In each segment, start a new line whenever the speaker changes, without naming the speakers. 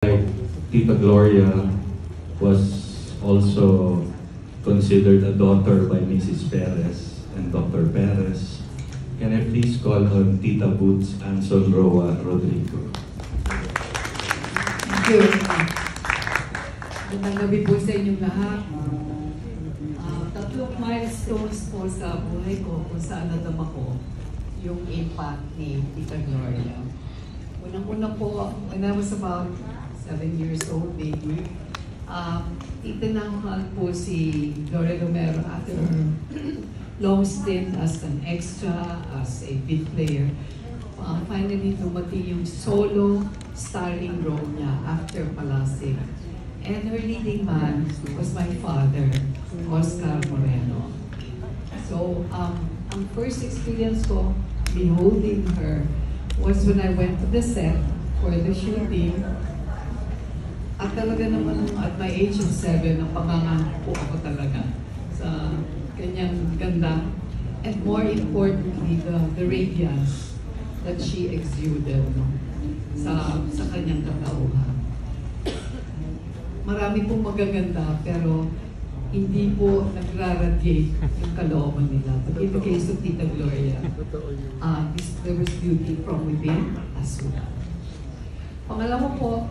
Like Tita Gloria was also considered a daughter by Mrs. Perez and Dr. Perez. Can I please call on Tita Boots Anson Roa Rodrigo?
Thank you. Magandang gabi po sa inyong lahat. Tatlong milestones po sa buhay ko kung saan nadama ko yung impact ni Tita Gloria. Unang-una po, when I was about 7 years old, maybe, itinanghal po si Gloria Romero after her long stint as an extra, as a beat player. Finally, dumating yung solo starring role niya after Palasig. And her leading man was my father, Oscar Moreno. So, ang first experience ko beholding her was when I went to the set for the shooting. At talaga naman, at my age of 7, napanganganak po ako talaga sa kanyang ganda. And more importantly, the radiance that she exuded sa kanyang katauhan. Marami pong magaganda, pero hindi po nagra-radiate yung kalooban nila. But in the case of Tita Gloria, there was beauty from within as well. Pangalawa po,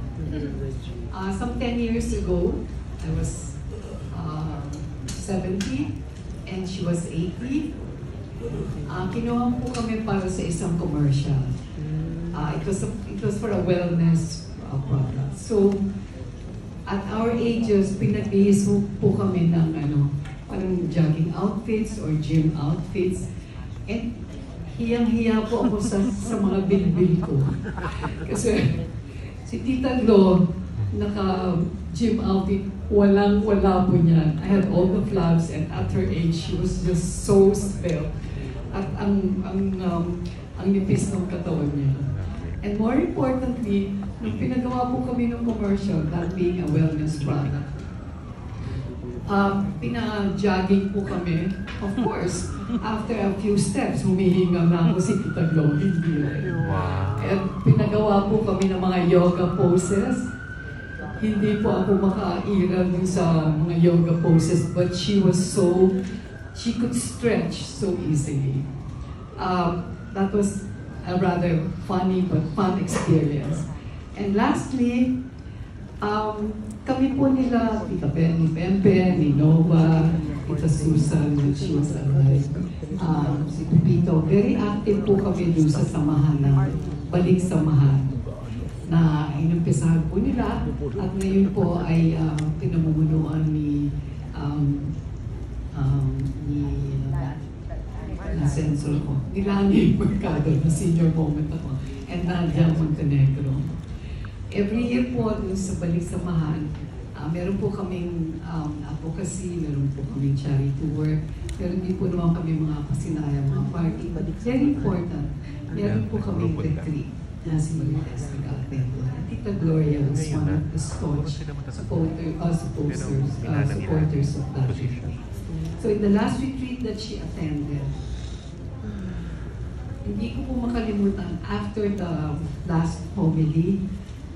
some 10 years ago, I was 70 and she was 80. Kinuha po kami para sa isang commercial. It was for a wellness product. So, at our ages, pinagbihis po kami ng parang jogging outfits or gym outfits. And hiyang-hiya po ako sa mga bilbil ko. Kasi si Tita Glo, naka-gym outfit, walang-wala po niyan. I had all the flaps, and at her age, she was just so svelte. At ang nipis ng katawan niya. And more importantly, nung pinagawa po kami ng commercial, that being a wellness product, pina-jogging po kami. Of course, after a few steps, humihinga na ako si Tita Glo. And pinagawa po kami ng mga yoga poses. Hindi po ako makairal sa mga yoga poses, but she could stretch so easily. That was a rather funny but fun experience. And lastly, kami po nila, Tita Penny Pempe, ni Nova, Tita Susan, when she was alive, si Pepito, very active po kami doon sa samahan ng Balik Samahan na inumpisahan po nila at ngayon po ay pinamumunuan ni Sensor ko, Nilani Mercado, na senior moment ako, and Nadia Montenegro. Every year po dun sa Balik Samahan, meron po kaming advocacy, meron po kaming charity work, pero hindi po naman kami mga pasinaya, mga party, but very important, meron po kaming retreat na si Marites nag-attend. Tita Gloria was one of the staunch supporters of that retreat. So in the last retreat that she attended, hindi ko po makalimutan, after the last homily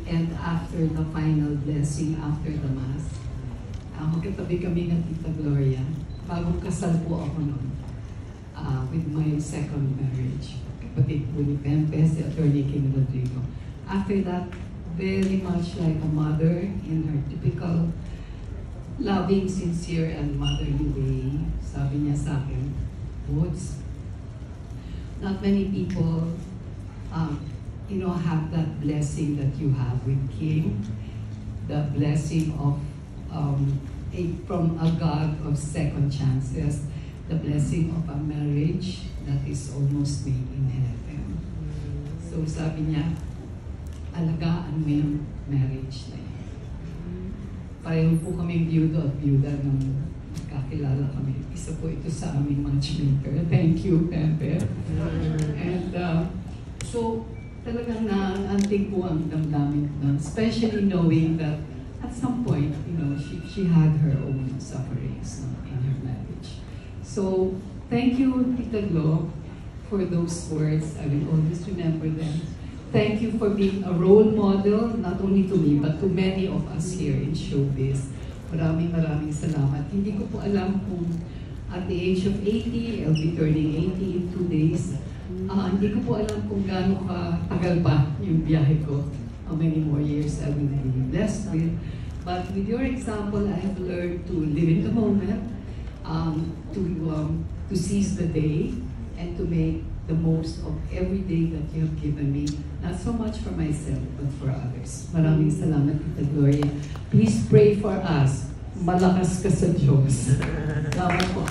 and after the final blessing after the Mass, magkatabi kami ng Tita Gloria. Bagong kasal po ako noon with my second marriage. Kapatid po ni Pempe, si Attorney King Rodrigo. After that, very much like a mother in her typical loving, sincere, and motherly way, sabi niya sa akin, Woods, not many people have that blessing that you have with King, the blessing of from a God of second chances, the blessing of a marriage that is almost made in heaven. So sabi niya, alagaan mo yung marriage na yan. Pareho po kaming byudo at byuda nung kakilala kami. Isa po ito sa aming matchmaker. Thank you, Pepe. And so, talagang naanting po ang damdamin ko, especially knowing that at some point, she had her own sufferings in her marriage. So, thank you, Tita Glo, for those words. I will always remember them. thank you for being a role model, not only to me, but to many of us here in showbiz. Maraming salamat. Hindi ko po alam kung at the age of 80, I'll be turning 80 in 2 days. Hindi ko po alam kung gaano tagal pa yung biyahe ko. How many more years I will be blessed with. But with your example, I have learned to live in the moment, to seize the day, and to make the most of every day that you have given me. Not so much for myself, but for others. Maraming salamat, Tita Gloria. Please pray for us. Malakas ka sa Diyos. Salamat po.